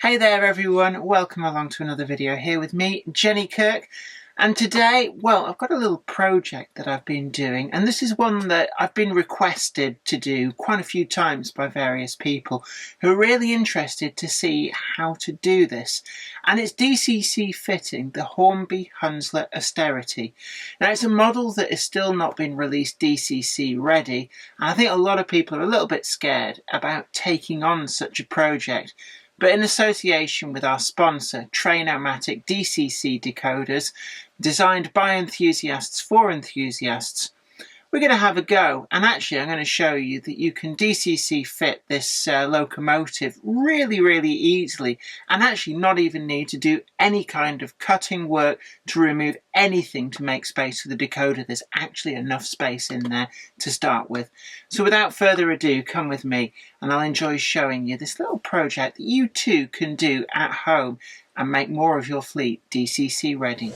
Hey there everyone, welcome along to another video here with me, Jenny Kirk. And today, well, I've got a little project that I've been doing, and this is one that I've been requested to do quite a few times by various people who are really interested to see how to do this. And it's DCC fitting the Hornby Hunslet Austerity. Now it's a model that has still not been released DCC ready, and I think a lot of people are a little bit scared about taking on such a project. But in association with our sponsor, Train-O-Matic DCC decoders, designed by enthusiasts for enthusiasts, we're going to have a go. And actually, I'm going to show you that you can DCC fit this locomotive really easily, and actually not even need to do any kind of cutting work to remove anything to make space for the decoder. There's actually enough space in there to start with. So without further ado, come with me and I'll enjoy showing you this little project that you too can do at home and make more of your fleet DCC ready.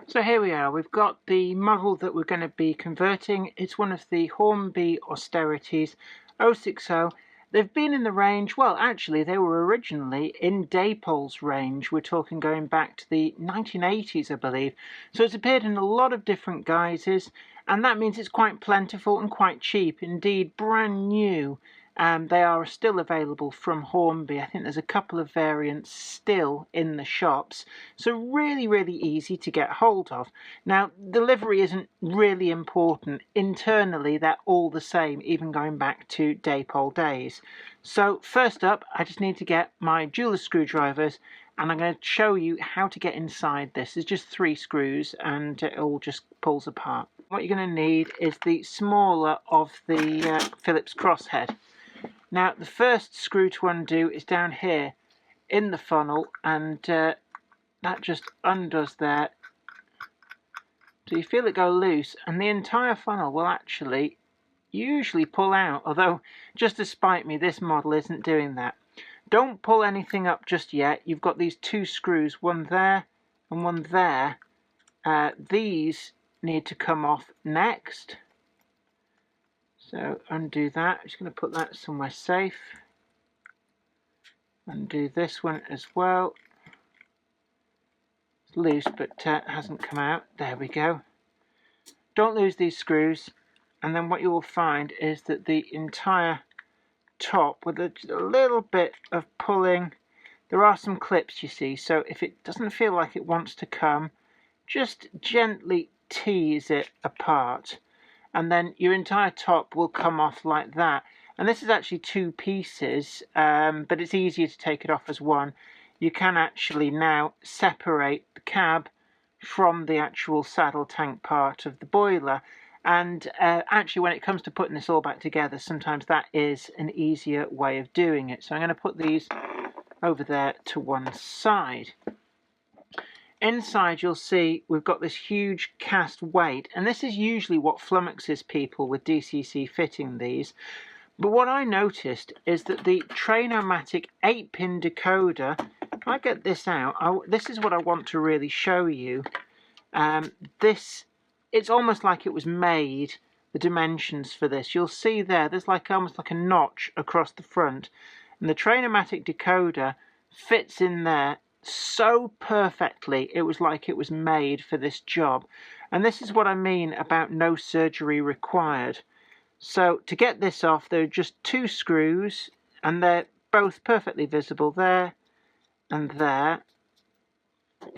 So here we are, we've got the model that we're going to be converting. It's one of the Hornby Austerities 060. They've been in the range, well actually they were originally in Daypole's range. We're talking going back to the 1980s I believe. So it's appeared in a lot of different guises, and that means it's quite plentiful and quite cheap. Indeed, brand new. They are still available from Hornby. I think there's a couple of variants still in the shops. So really easy to get hold of. Now, delivery isn't really important. Internally, they're all the same, even going back to Daypole days. So first up, I just need to get my jeweler's screwdrivers, and I'm going to show you how to get inside this. There's just 3 screws and it all just pulls apart. What you're going to need is the smaller of the Phillips crosshead. Now the first screw to undo is down here in the funnel, and that just undoes there. So you feel it go loose and the entire funnel will actually usually pull out, although just to spite me this model isn't doing that. Don't pull anything up just yet. You've got these 2 screws, one there and one there. These need to come off next. So undo that. I'm just going to put that somewhere safe. Undo this one as well. It's loose but hasn't come out. There we go. Don't lose these screws, and then what you will find is that the entire top, with a little bit of pulling, there are some clips you see, so if it doesn't feel like it wants to come, just gently tease it apart, and then your entire top will come off like that. And this is actually 2 pieces, but it's easier to take it off as one. You can actually now separate the cab from the actual saddle tank part of the boiler, and actually when it comes to putting this all back together, sometimes that is an easier way of doing it. So I'm going to put these over there to one side. Inside you'll see we've got this huge cast weight, and this is usually what flummoxes people with DCC fitting these. But what I noticed is that the Train-O-Matic 8-pin decoder, if I get this out, this is what I want to really show you. It's almost like it was made, the dimensions for this. You'll see there's almost like a notch across the front, and the Train-O-Matic decoder fits in there so perfectly. It was like it was made for this job, and this is what I mean about no surgery required. So to get this off, there are just 2 screws, and they're both perfectly visible there and there.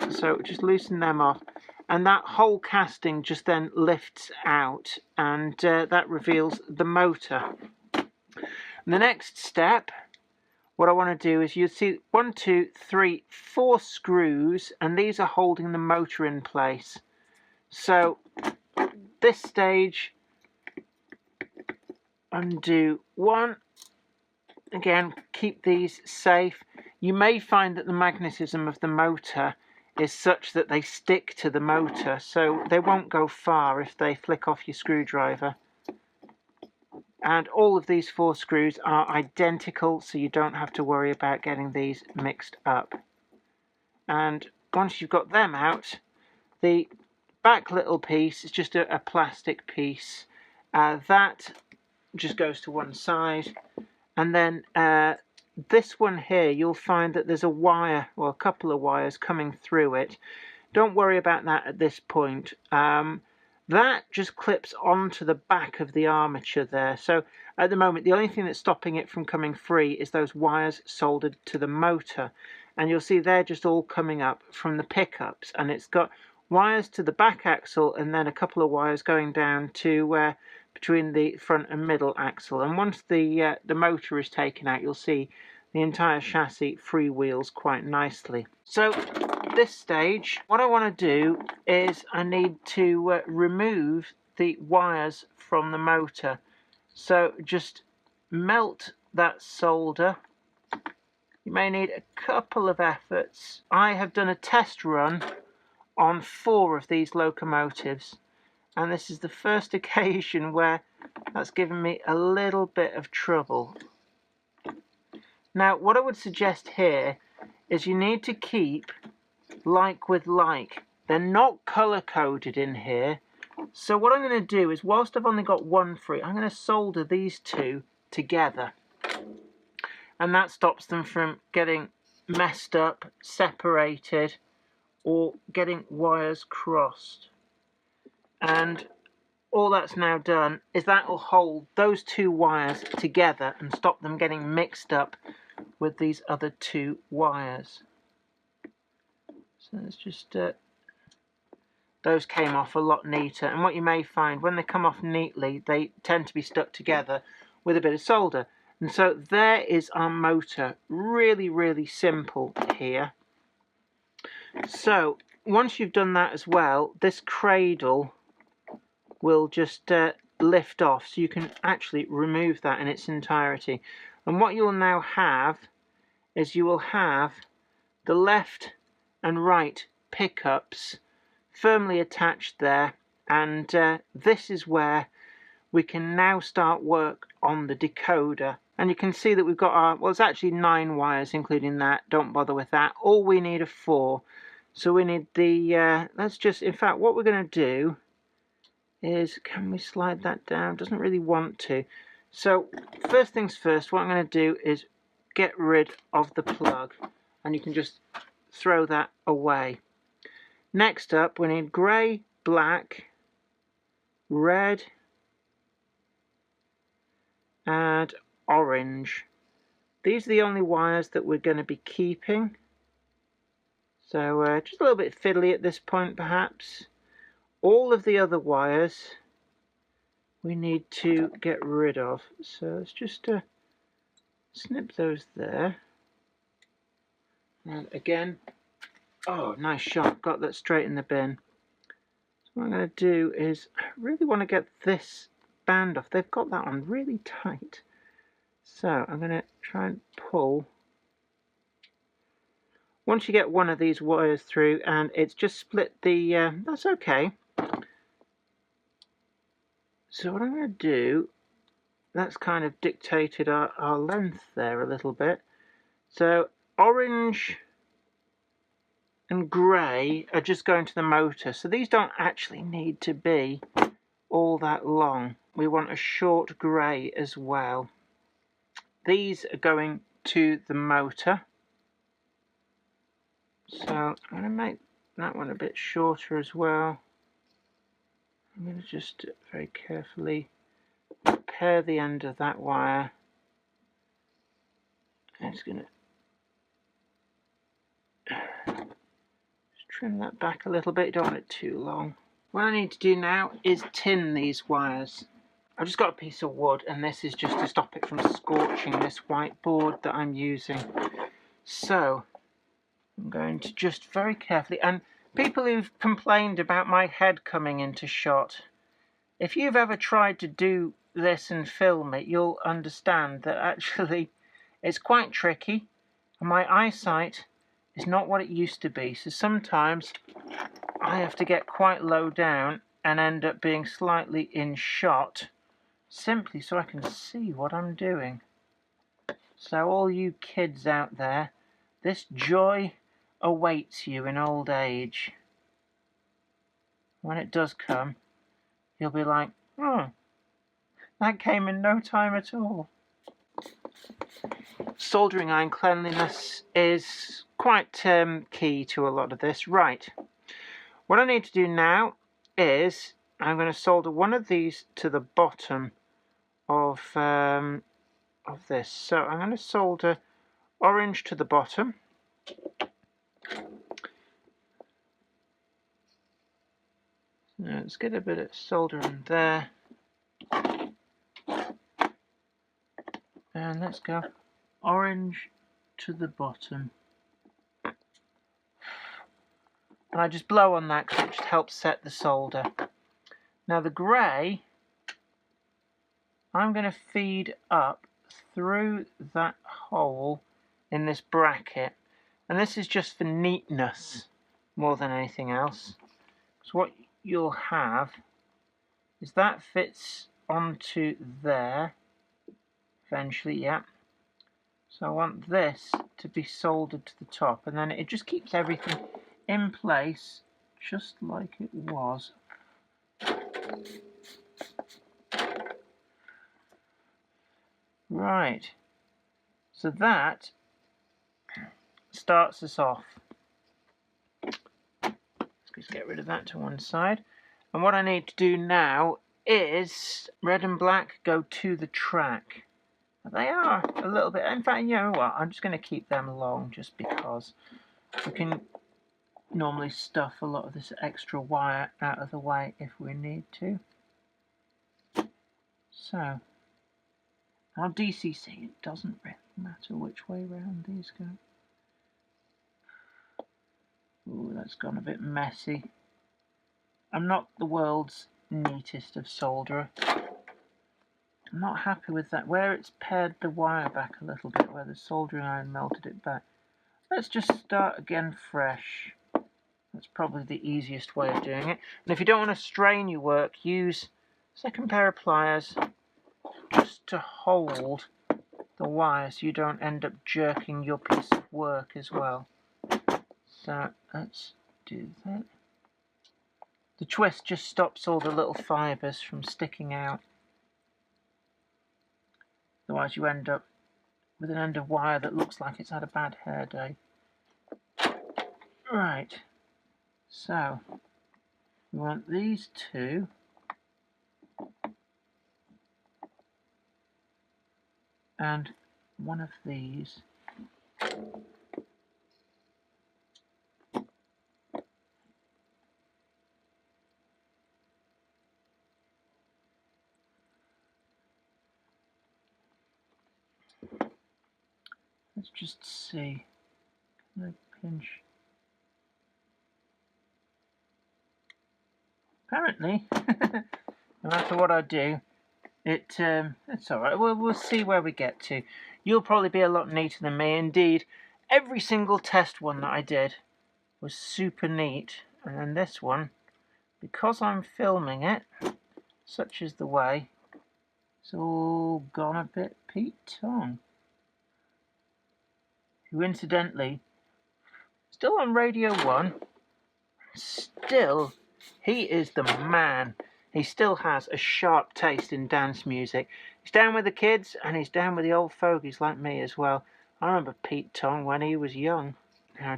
So just loosen them off, and that whole casting just then lifts out, and that reveals the motor. And the next step, what I want to do is, you see 1, 2, 3, 4 screws, and these are holding the motor in place. So this stage, undo 1. Again, keep these safe. You may find that the magnetism of the motor is such that they stick to the motor, so they won't go far if they flick off your screwdriver. And all of these 4 screws are identical, so you don't have to worry about getting these mixed up. And once you've got them out, the back little piece is just a plastic piece. That just goes to one side. And then this one here, you'll find that there's a wire, or a couple of wires coming through it. Don't worry about that at this point. That just clips onto the back of the armature there. So at the moment, the only thing that's stopping it from coming free is those wires soldered to the motor. And you'll see they're just all coming up from the pickups. And it's got wires to the back axle and then a couple of wires going down to between the front and middle axle. And once the motor is taken out, you'll see the entire chassis freewheels quite nicely. So at this stage, what I want to do is I need to remove the wires from the motor. So just melt that solder. You may need a couple of efforts. I have done a test run on 4 of these locomotives, and this is the first occasion where that's given me a little bit of trouble. Now, what I would suggest here is you need to keep like with like. They're not color-coded in here. So what I'm going to do is, whilst I've only got one free, I'm going to solder these 2 together. And that stops them from getting messed up, separated, or getting wires crossed. And all that's now done is that will hold those 2 wires together and stop them getting mixed up with these other 2 wires. So let's just those came off a lot neater, and what you may find when they come off neatly, they tend to be stuck together with a bit of solder. And so there is our motor. Really, really simple here. So once you've done that as well, this cradle will just lift off, so you can actually remove that in its entirety. And what you'll now have is you will have the left and right pickups firmly attached there, and this is where we can now start work on the decoder. And you can see that we've got our, well, it's actually 9 wires including that, don't bother with that. All we need are 4. So we need the, let's just, in fact, what we're going to do is, can we slide that down? Doesn't really want to. So first things first, what I'm going to do is get rid of the plug, and you can just throw that away. Next up, we need grey, black, red, and orange. These are the only wires that we're going to be keeping. So just a little bit fiddly at this point perhaps. All of the other wires we need to get rid of. So let's just snip those there. And again, oh, nice shot, got that straight in the bin. So what I'm going to do is, I really want to get this band off. They've got that on really tight. So I'm going to try and pull. Once you get one of these wires through and it's just split the, that's okay. So what I'm going to do, that's kind of dictated our length there a little bit. So orange and grey are just going to the motor. So these don't actually need to be all that long. We want a short grey as well. These are going to the motor. So I'm going to make that one a bit shorter as well. I'm going to just very carefully prepare the end of that wire. And it's going to just trim that back a little bit. You don't want it too long. What I need to do now is tin these wires. I've just got a piece of wood, and this is just to stop it from scorching this white board that I'm using. So I'm going to just very carefully, and people who've complained about my head coming into shot, if you've ever tried to do this and film it, you'll understand that actually it's quite tricky, and my eyesight is not what it used to be. So sometimes I have to get quite low down and end up being slightly in shot, simply so I can see what I'm doing. So all you kids out there, this joy awaits you in old age. When it does come, you'll be like, oh, that came in no time at all. Soldering iron cleanliness is quite key to a lot of this. Right, what I need to do now is I'm going to solder one of these to the bottom of this. So I'm going to solder orange to the bottom. Let's get a bit of solder in there. And let's go orange to the bottom. And I just blow on that because it just helps set the solder. Now the grey, I'm going to feed up through that hole in this bracket. And this is just for neatness more than anything else. So what you'll have is that fits onto there eventually, yeah. So I want this to be soldered to the top, and then it just keeps everything in place just like it was. Right, so that starts us off. Let's just get rid of that to one side. And what I need to do now is red and black go to the track. They are a little bit, in fact, you know what, I'm just going to keep them long just because we can normally stuff a lot of this extra wire out of the way if we need to. So, now DCC, it doesn't really matter which way round these go. Ooh, that's gone a bit messy. I'm not the world's neatest of solderer. I'm not happy with that. Where it's pared the wire back a little bit, where the soldering iron melted it back. Let's just start again fresh. That's probably the easiest way of doing it. And if you don't want to strain your work, use a second pair of pliers just to hold the wire so you don't end up jerking your piece of work as well. So let's do that. The twist just stops all the little fibres from sticking out. Otherwise you end up with an end of wire that looks like it's had a bad hair day. Right, so we want these two and one of these. Let's just see. Can I pinch? Apparently, no matter what I do, it's alright. We'll see where we get to. You'll probably be a lot neater than me. Indeed, every single test one that I did was super neat. And then this one, because I'm filming it, such is the way, it's all gone a bit Pete Tong. Who incidentally, still on Radio 1, still, he is the man. He still has a sharp taste in dance music. He's down with the kids and he's down with the old fogies like me as well. I remember Pete Tong when he was young. Now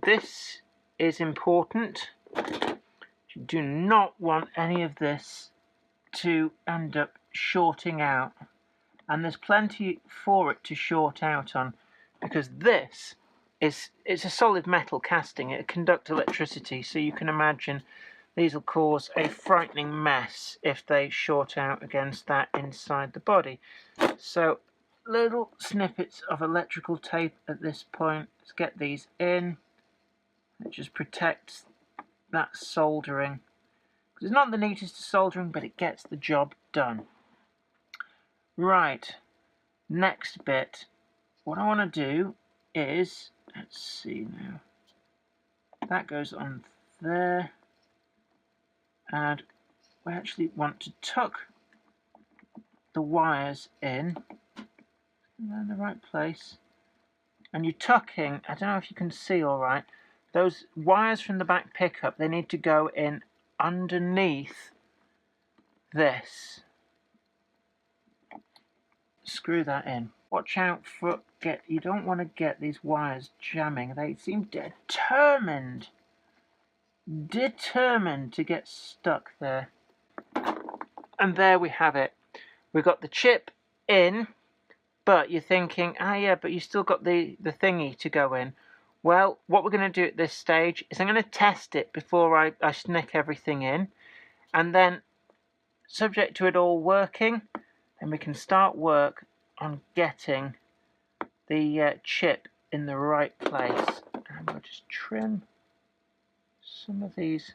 this is important. You do not want any of this to end up shorting out. And there's plenty for it to short out on, because it's a solid metal casting. It conducts electricity, so you can imagine these will cause a frightening mess if they short out against that inside the body. So little snippets of electrical tape at this point. Let's get these in. It just protects that soldering. It's not the neatest of soldering, but it gets the job done. Right, next bit. What I want to do is Let's see now. That goes on there. And we actually want to tuck the wires in the right place. And you're tucking, I don't know if you can see all right, those wires from the back pickup, they need to go in underneath this. Screw that in. Watch out for, you don't want to get these wires jamming. They seem determined to get stuck there. And there we have it. We've got the chip in, but you're thinking, yeah, but you still got the thingy to go in. Well, what we're going to do at this stage is I'm going to test it before I snick everything in. And then, subject to it all working, then we can start work on getting the chip in the right place. And we'll just trim some of these.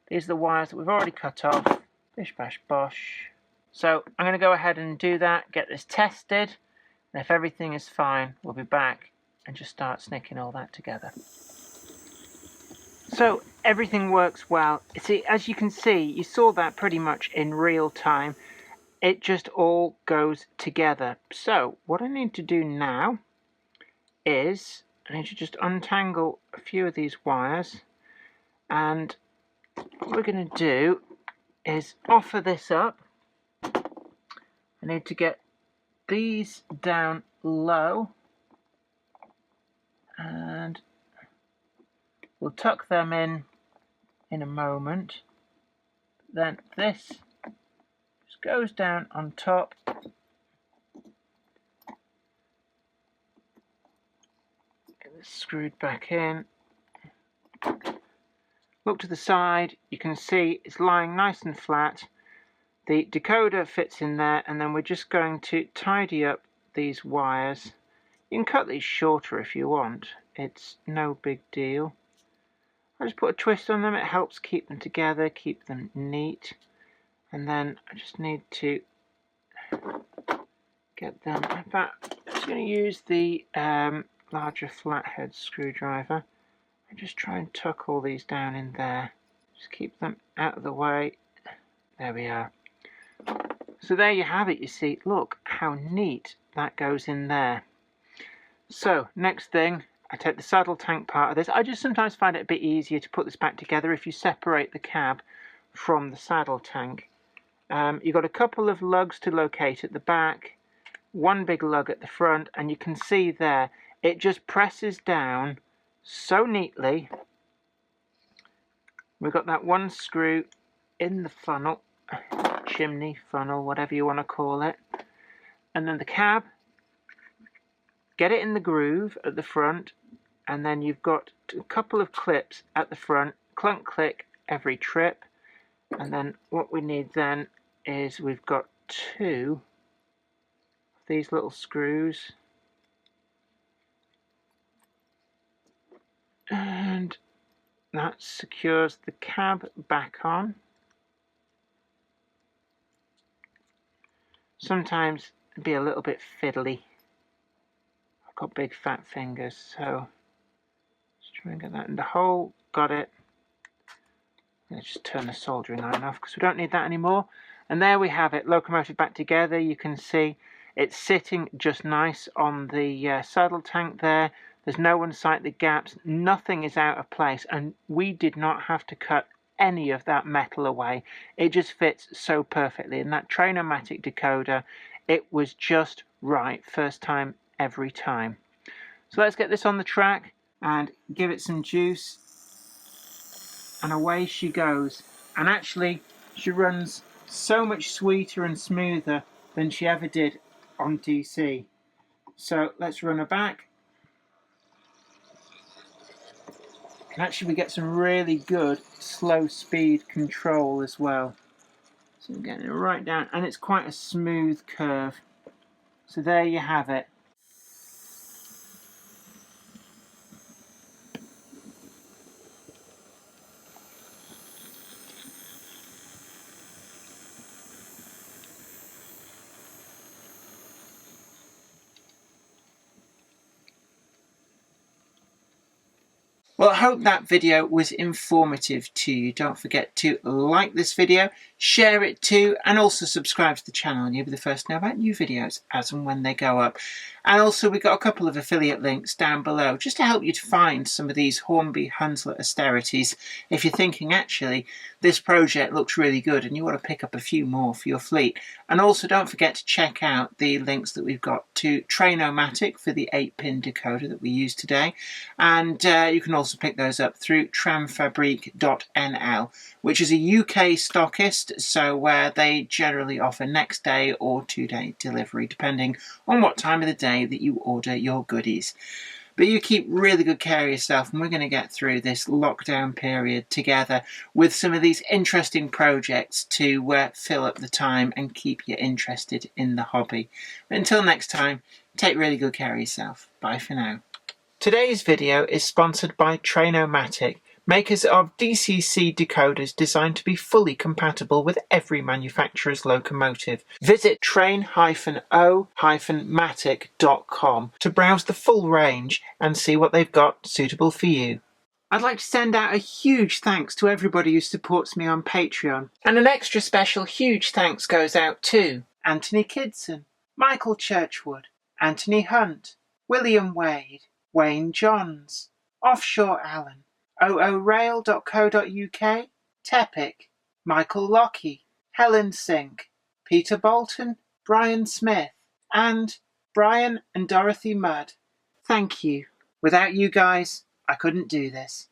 These are the wires that we've already cut off. Bish bash bosh. So I'm going to go ahead and do that, get this tested, and if everything is fine, we'll be back and just start snicking all that together. So everything works well. See, as you can see, you saw that pretty much in real time. It just all goes together. So what I need to do now is I need to just untangle a few of these wires, and what we're going to do is offer this up. I need to get these down low, and we'll tuck them in a moment. Then this just goes down on top. Get this screwed back in. Look to the side, you can see it's lying nice and flat. The decoder fits in there, and then we're just going to tidy up these wires. You can cut these shorter if you want, it's no big deal. I just put a twist on them, it helps keep them together, keep them neat. And then I just need to get them, in fact, I'm just going to use the larger flathead screwdriver and just try and tuck all these down in there. Just keep them out of the way. There we are. So there you have it, you see, look how neat that goes in there. So next thing, I take the saddle tank part of this. I just sometimes find it a bit easier to put this back together if you separate the cab from the saddle tank. You've got a couple of lugs to locate at the back, one big lug at the front, and you can see there, it just presses down so neatly. We've got that one screw in the funnel, chimney, funnel, whatever you want to call it. And then the cab, get it in the groove at the front, and then you've got a couple of clips at the front, clunk click every trip. And then what we need then is we've got two of these little screws. And that secures the cab back on. Sometimes it'd be a little bit fiddly. I've got big fat fingers, so let's try and get that in the hole. Got it. Let's just turn the soldering iron off because we don't need that anymore. And there we have it, locomotive back together. You can see it's sitting just nice on the saddle tank there. There's no unsightly gaps, nothing is out of place, and we did not have to cut any of that metal away. It just fits so perfectly. And that Trainomatic decoder, it was just right, first time, every time. So let's get this on the track and give it some juice. And away she goes. And actually, she runs so much sweeter and smoother than she ever did on DC. So let's run her back. And actually we get some really good slow speed control as well. So we're getting it right down, and it's quite a smooth curve. So there you have it. Well, I hope that video was informative to you. Don't forget to like this video, share it too, and also subscribe to the channel and you'll be the first to know about new videos as and when they go up. And also we've got a couple of affiliate links down below just to help you to find some of these Hornby Hunslet Austerities if you're thinking actually this project looks really good and you want to pick up a few more for your fleet. And also don't forget to check out the links that we've got to Trainomatic for the 8-pin decoder that we use today, and you can also pick those up through tramfabrique.nl, which is a UK stockist, so where they generally offer next day or 2-day delivery depending on what time of the day that you order your goodies. But you keep really good care of yourself, and we're going to get through this lockdown period together with some of these interesting projects to fill up the time and keep you interested in the hobby. But until next time, take really good care of yourself. Bye for now. Today's video is sponsored by Trainomatic, makers of DCC decoders designed to be fully compatible with every manufacturer's locomotive. Visit train-o-matic.com to browse the full range and see what they've got suitable for you. I'd like to send out a huge thanks to everybody who supports me on Patreon. And an extra special huge thanks goes out to Anthony Kidson, Michael Churchwood, Anthony Hunt, William Wade, Wayne Johns, Offshore Allen, oorail.co.uk, Tepic, Michael Lockie, Helen Sink, Peter Bolton, Brian Smith, and Brian and Dorothy Mudd. Thank you. Without you guys, I couldn't do this.